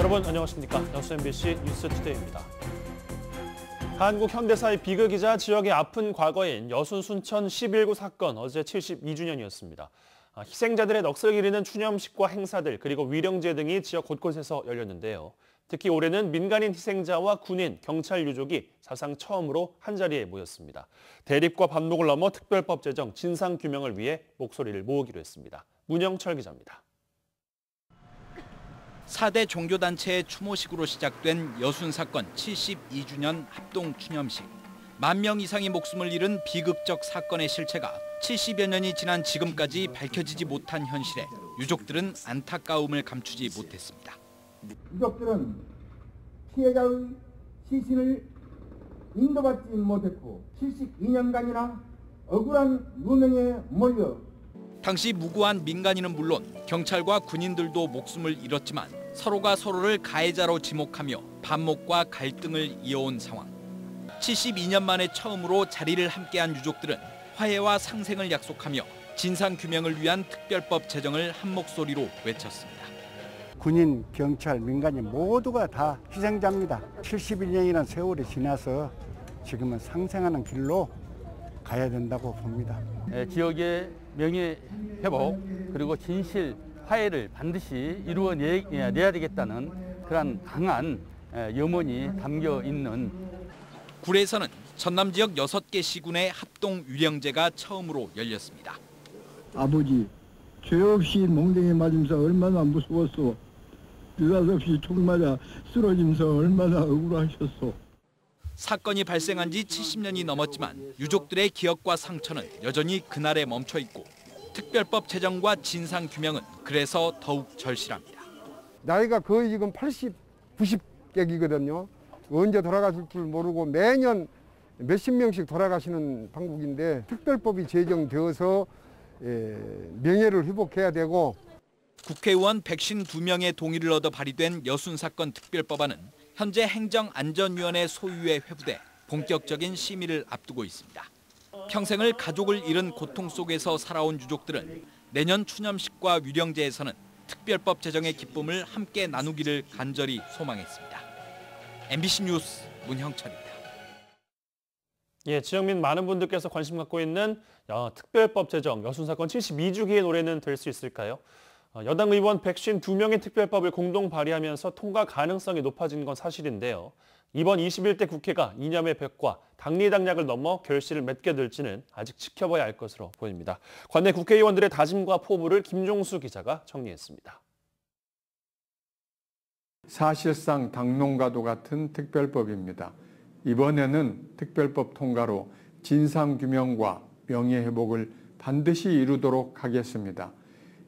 여러분 안녕하십니까? 여수 MBC 뉴스투데이입니다. 한국 현대사의 비극이자 지역의 아픈 과거인 여순 순천 11구 사건 어제 72주년이었습니다. 희생자들의 넋을 기리는 추념식과 행사들 그리고 위령제 등이 지역 곳곳에서 열렸는데요. 특히 올해는 민간인 희생자와 군인, 경찰 유족이 사상 처음으로 한자리에 모였습니다. 대립과 반목을 넘어 특별법 제정, 진상규명을 위해 목소리를 모으기로 했습니다. 문영철 기자입니다. 4대 종교단체의 추모식으로 시작된 여순 사건 72주년 합동 추념식. 10,000명 이상이 목숨을 잃은 비극적 사건의 실체가 70여 년이 지난 지금까지 밝혀지지 못한 현실에 유족들은 안타까움을 감추지 못했습니다. 유족들은 피해자의 시신을 인도받지 못했고 72년간이나 억울한 누명에 몰려 당시 무고한 민간인은 물론 경찰과 군인들도 목숨을 잃었지만 서로가 서로를 가해자로 지목하며 반목과 갈등을 이어온 상황. 72년 만에 처음으로 자리를 함께한 유족들은 화해와 상생을 약속하며 진상규명을 위한 특별법 제정을 한 목소리로 외쳤습니다. 군인, 경찰, 민간인 모두가 다 희생자입니다. 71년이라는 세월이 지나서 지금은 상생하는 길로 가야 된다고 봅니다. 지역의 명예회복 그리고 진실 화해를 반드시 이루어내야 되겠다는 그런 강한 염원이 담겨 있는 굴에서는 전남 지역 6개 시군의 합동 위령제가 처음으로 열렸습니다. 아버지, 죄 없이 몽둥이 맞으면서 얼마나 무서웠어. 느닷없이 총 맞아 쓰러지면서 얼마나 억울하셨어. 사건이 발생한 지 70년이 넘었지만 유족들의 기억과 상처는 여전히 그날에 멈춰 있고 특별법 제정과 진상규명은 그래서 더욱 절실합니다. 나이가 거의 지금 80, 90객이거든요. 언제 돌아가실 줄 모르고 매년 몇십 명씩 돌아가시는 방국인데 특별법이 제정되어서 명예를 회복해야 되고 국회의원 152명의 동의를 얻어 발의된 여순 사건 특별법안은 현재 행정안전위원회 소유에 회부돼 본격적인 심의를 앞두고 있습니다. 평생을 가족을 잃은 고통 속에서 살아온 유족들은 내년 추념식과 위령제에서는 특별법 제정의 기쁨을 함께 나누기를 간절히 소망했습니다. MBC 뉴스 문형철입니다. 지역민 많은 분들께서 관심 갖고 있는 특별법 제정, 여순 사건 72주기의 노래는 될 수 있을까요? 여당 의원 152명의 특별법을 공동 발의하면서 통과 가능성이 높아진 건 사실인데요. 이번 21대 국회가 이념의 벽과 당리당략을 넘어 결실을 맺게 될지는 아직 지켜봐야 할 것으로 보입니다. 관내 국회의원들의 다짐과 포부를 김종수 기자가 정리했습니다. 사실상 당론과도 같은 특별법입니다. 이번에는 특별법 통과로 진상규명과 명예회복을 반드시 이루도록 하겠습니다.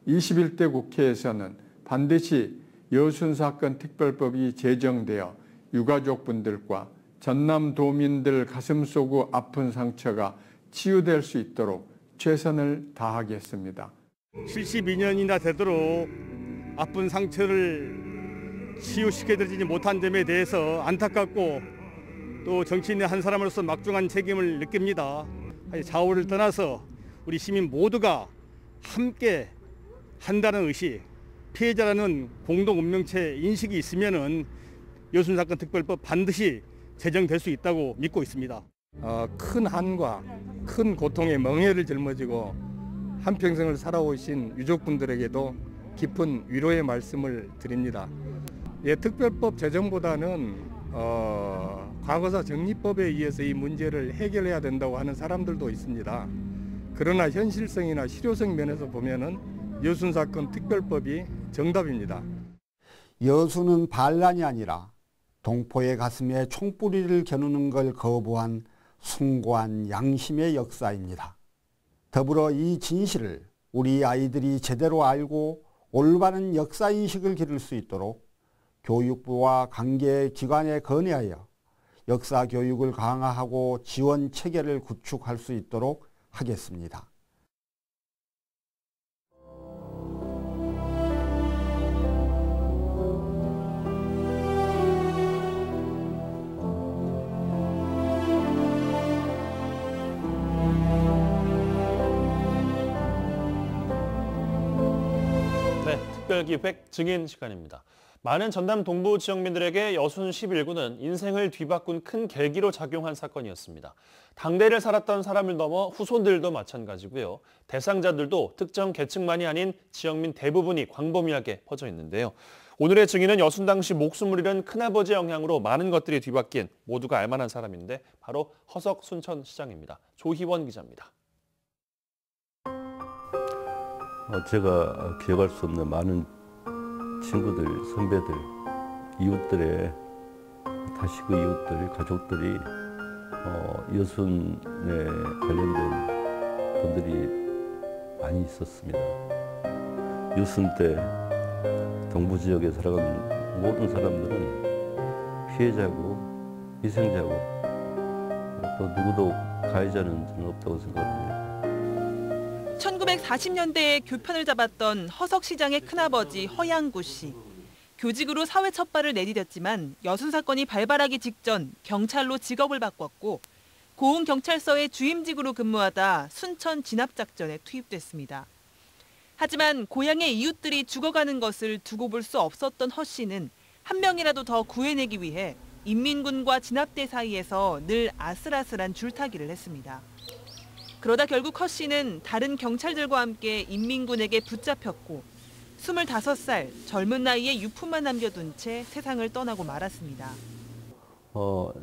21대 국회에서는 반드시 여순 사건 특별법이 제정되어 유가족분들과 전남도민들 가슴속 아픈 상처가 치유될 수 있도록 최선을 다하겠습니다. 72년이나 되도록 아픈 상처를 치유시켜드리지 못한 점에 대해서 안타깝고 또 정치인의 한 사람으로서 막중한 책임을 느낍니다. 좌우를 떠나서 우리 시민 모두가 함께 한다는 의식, 피해자라는 공동 운명체 인식이 있으면은 여순 사건 특별법 반드시 제정될 수 있다고 믿고 있습니다. 큰 한과 큰 고통에 멍해를 짊어지고 한평생을 살아오신 유족분들에게도 깊은 위로의 말씀을 드립니다. 특별법 제정보다는 과거사 정리법에 의해서 이 문제를 해결해야 된다고 하는 사람들도 있습니다. 그러나 현실성이나 실효성 면에서 보면은 여순 사건 특별법이 정답입니다. 여순은 반란이 아니라 동포의 가슴에 총뿌리를 겨누는 걸 거부한 숭고한 양심의 역사입니다. 더불어 이 진실을 우리 아이들이 제대로 알고 올바른 역사인식을 기를 수 있도록 교육부와 관계기관에 건의하여 역사교육을 강화하고 지원 체계를 구축할 수 있도록 하겠습니다. 특별기획 증인 시간입니다. 많은 전남 동부 지역민들에게 여순 11구는 인생을 뒤바꾼 큰 계기로 작용한 사건이었습니다. 당대를 살았던 사람을 넘어 후손들도 마찬가지고요. 대상자들도 특정 계층만이 아닌 지역민 대부분이 광범위하게 퍼져 있는데요. 오늘의 증인은 여순 당시 목숨을 잃은 큰아버지의 영향으로 많은 것들이 뒤바뀐 모두가 알만한 사람인데 바로 허석 순천시장입니다. 조희원 기자입니다. 제가 기억할 수 없는 많은 친구들, 선배들, 이웃들의 다시 그 이웃들, 가족들이 여순에 관련된 분들이 많이 있었습니다. 여순 때 동부 지역에 살아가는 모든 사람들은 피해자고 희생자고 또 누구도 가해자는 저는 없다고 생각합니다. 1940년대에 교편을 잡았던 허석 시장의 큰아버지 허양구 씨. 교직으로 사회 첫발을 내디뎠지만 여순 사건이 발발하기 직전 경찰로 직업을 바꿨고 고흥경찰서의 주임직으로 근무하다 순천 진압작전에 투입됐습니다. 하지만 고향의 이웃들이 죽어가는 것을 두고 볼 수 없었던 허 씨는 한 명이라도 더 구해내기 위해 인민군과 진압대 사이에서 늘 아슬아슬한 줄타기를 했습니다. 그러다 결국 허 씨는 다른 경찰들과 함께 인민군에게 붙잡혔고 25살 젊은 나이에 유품만 남겨둔 채 세상을 떠나고 말았습니다.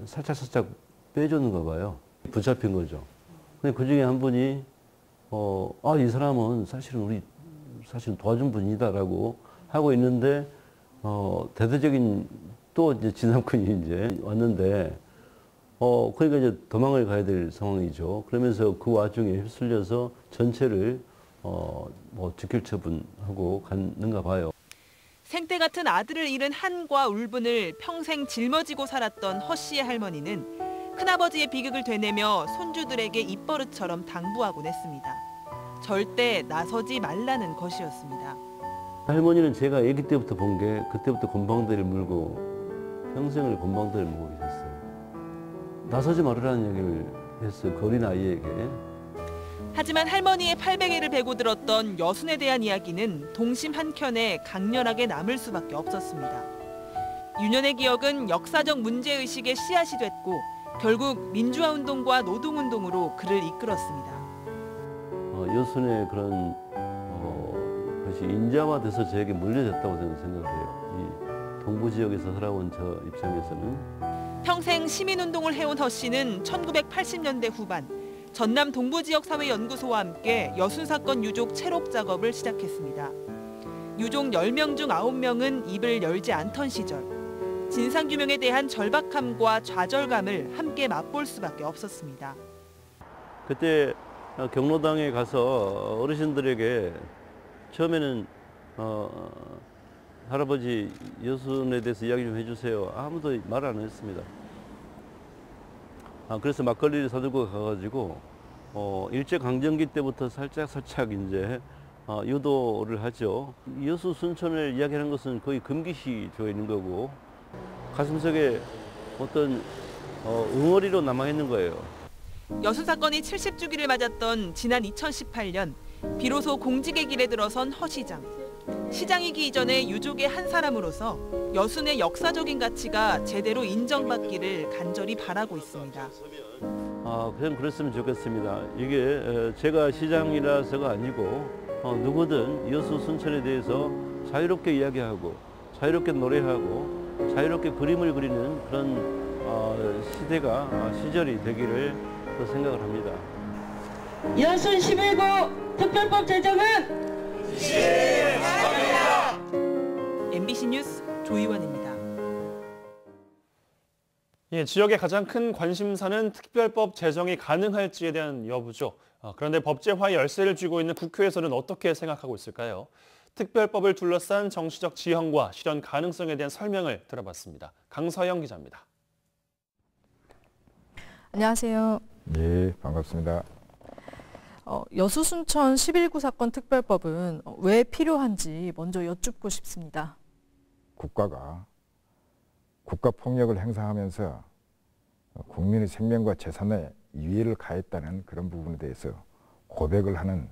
살짝 빼줬는가 봐요. 붙잡힌 거죠. 근데 그 중에 한 분이 이 사람은 사실은 도와준 분이다라고 하고 있는데 대대적인 또 이제 진압군이 이제 왔는데 그러니까 이제 도망을 가야 될 상황이죠. 그러면서 그 와중에 휩쓸려서 전체를 지킬 처분하고 갔는가 봐요. 생때 같은 아들을 잃은 한과 울분을 평생 짊어지고 살았던 허 씨의 할머니는 큰아버지의 비극을 되뇌며 손주들에게 입버릇처럼 당부하곤 했습니다. 절대 나서지 말라는 것이었습니다. 할머니는 제가 아기 때부터 본 게 그때부터 곰방대를 물고 평생을 곰방대를 물고 계셨어요. 나서지 말으라는 얘기를 했어요. 그 어린 아이에게. 하지만 할머니의 800예를 베고 들었던 여순에 대한 이야기는 동심 한켠에 강렬하게 남을 수밖에 없었습니다. 유년의 기억은 역사적 문제의식의 씨앗이 됐고 결국 민주화운동과 노동운동으로 그를 이끌었습니다. 여순의 그런 것이 인자화돼서 저에게 물려졌다고 저는 생각을 해요. 이 동부 지역에서 살아온 저 입장에서는. 평생 시민운동을 해온 허 씨는 1980년대 후반 전남 동부지역사회연구소와 함께 여순 사건 유족 체록 작업을 시작했습니다. 유족 10명 중 9명은 입을 열지 않던 시절 진상규명에 대한 절박함과 좌절감을 함께 맛볼 수밖에 없었습니다. 그때 경로당에 가서 어르신들에게 처음에는 할아버지 여순에 대해서 이야기 좀 해주세요. 아무도 말 안 했습니다. 그래서 막걸리를 사들고 가가지고 일제강점기 때부터 살짝 이제 유도를 하죠. 여수 순천을 이야기하는 것은 거의 금기시 되어 있는 거고 가슴속에 어떤 응어리로 남아있는 거예요. 여순 사건이 70주기를 맞았던 지난 2018년 비로소 공직의 길에 들어선 허 시장. 시장이기 이전에 유족의 한 사람으로서 여순의 역사적인 가치가 제대로 인정받기를 간절히 바라고 있습니다. 그냥 그랬으면 좋겠습니다. 이게 제가 시장이라서가 아니고 누구든 여수 순천에 대해서 자유롭게 이야기하고 자유롭게 노래하고 자유롭게 그림을 그리는 그런 시절이 되기를 생각을 합니다. 여순 11구 특별법 제정은 MBC 뉴스 조희원입니다. 지역의 가장 큰 관심사는 특별법 제정이 가능할지에 대한 여부죠. 그런데 법제화의 열쇠를 쥐고 있는 국회에서는 어떻게 생각하고 있을까요? 특별법을 둘러싼 정치적 지형과 실현 가능성에 대한 설명을 들어봤습니다. 강서영 기자입니다. 안녕하세요. 네, 반갑습니다. 여수 순천 11구 사건 특별법은 왜 필요한지 먼저 여쭙고 싶습니다. 국가가 국가폭력을 행사하면서 국민의 생명과 재산에 위해를 가했다는 그런 부분에 대해서 고백을 하는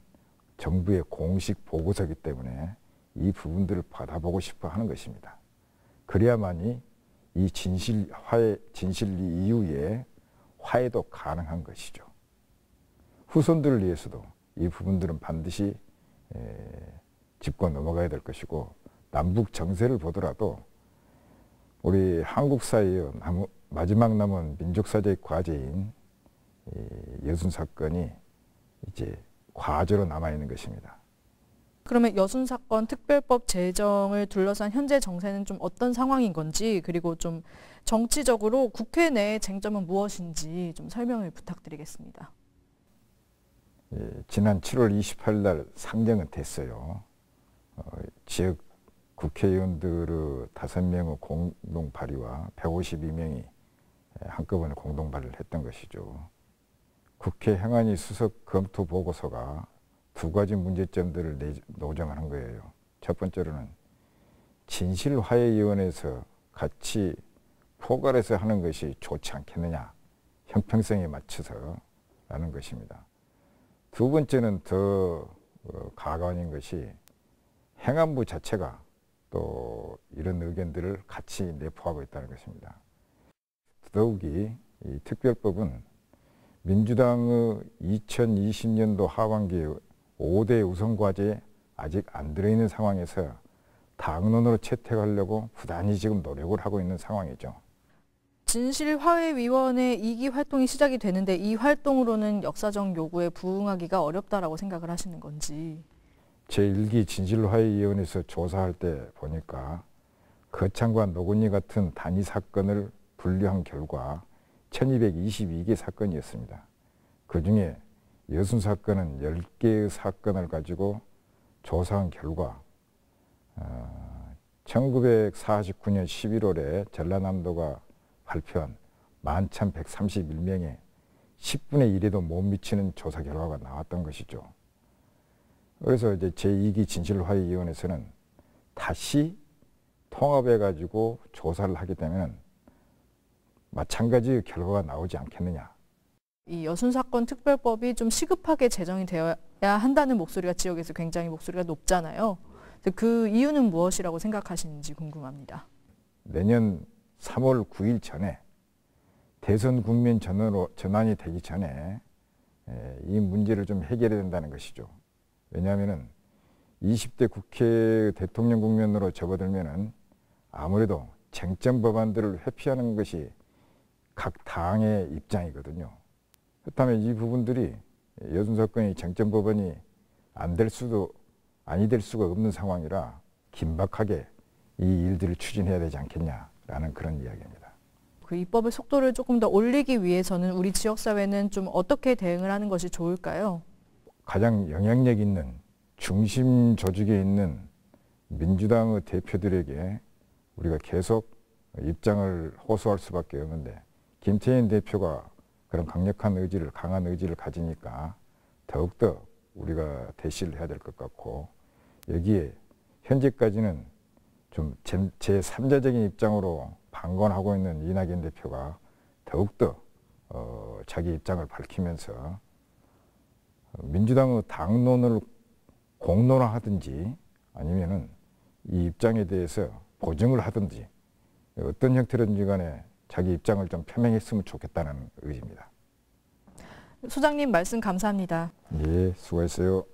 정부의 공식 보고서이기 때문에 이 부분들을 받아보고 싶어 하는 것입니다. 그래야만이 이 진실 이후에 화해도 가능한 것이죠. 후손들을 위해서도 이 부분들은 반드시 짚고 넘어가야 될 것이고, 남북 정세를 보더라도 우리 한국 사회의 마지막 남은 민족사적 과제인 여순 사건이 이제 과제로 남아있는 것입니다. 그러면 여순 사건 특별법 제정을 둘러싼 현재 정세는 좀 어떤 상황인 건지, 그리고 좀 정치적으로 국회 내 쟁점은 무엇인지 좀 설명을 부탁드리겠습니다. 지난 7월 28일 날 상정은 됐어요. 지역 국회의원들의 5명의 공동 발의와 152명이 한꺼번에 공동 발의를 했던 것이죠. 국회 행안위 수석 검토 보고서가 2가지 문제점들을 노정을 한 거예요. 첫 번째로는 진실화해위원회에서 같이 포괄해서 하는 것이 좋지 않겠느냐, 형평성에 맞춰서 라는 것입니다. 두 번째는 더 가관인 것이 행안부 자체가 또 이런 의견들을 같이 내포하고 있다는 것입니다. 더욱이 이 특별법은 민주당의 2020년도 하반기에 5대 우선과제에 아직 안 들어있는 상황에서 당론으로 채택하려고 부단히 지금 노력을 하고 있는 상황이죠. 진실화해위원회 2기 활동이 시작이 되는데 이 활동으로는 역사적 요구에 부응하기가 어렵다라고 생각을 하시는 건지. 제1기 진실화해위원회에서 조사할 때 보니까 거창과 노건리 같은 단위 사건을 분류한 결과 1222개 사건이었습니다. 그중에 여순 사건은 10개의 사건을 가지고 조사한 결과 1949년 11월에 전라남도가 발표한 11,131명의 10분의 1에도 못 미치는 조사 결과가 나왔던 것이죠. 그래서 이제 제2기 진실화해위원회에서는 다시 통합해가지고 조사를 하게 되면 마찬가지의 결과가 나오지 않겠느냐. 이 여순 사건 특별법이 좀 시급하게 제정이 되어야 한다는 목소리가 지역에서 굉장히 목소리가 높잖아요. 그 이유는 무엇이라고 생각하시는지 궁금합니다. 내년 3월 9일 전에 대선 국면 전환이 되기 전에 이 문제를 좀 해결해야 된다는 것이죠. 왜냐하면 20대 국회 대통령 국면으로 접어들면 아무래도 쟁점 법안들을 회피하는 것이 각 당의 입장이거든요. 그렇다면 이 부분들이 여순 사건이 쟁점 법안이 아니 될 수가 없는 상황이라 긴박하게 이 일들을 추진해야 되지 않겠냐라는 그런 이야기입니다. 그 입법의 속도를 조금 더 올리기 위해서는 우리 지역사회는 좀 어떻게 대응을 하는 것이 좋을까요? 가장 영향력 있는 중심 조직에 있는 민주당의 대표들에게 우리가 계속 입장을 호소할 수밖에 없는데, 김태인 대표가 그런 강한 의지를 가지니까 더욱더 우리가 대시를 해야 될 것 같고, 여기에 현재까지는 좀 제3자적인 입장으로 방관하고 있는 이낙연 대표가 더욱더 자기 입장을 밝히면서 민주당의 당론을 공론화하든지 아니면은 이 입장에 대해서 보증을 하든지 어떤 형태로든지 간에 자기 입장을 좀 표명했으면 좋겠다는 의지입니다. 소장님 말씀 감사합니다. 예, 수고했어요.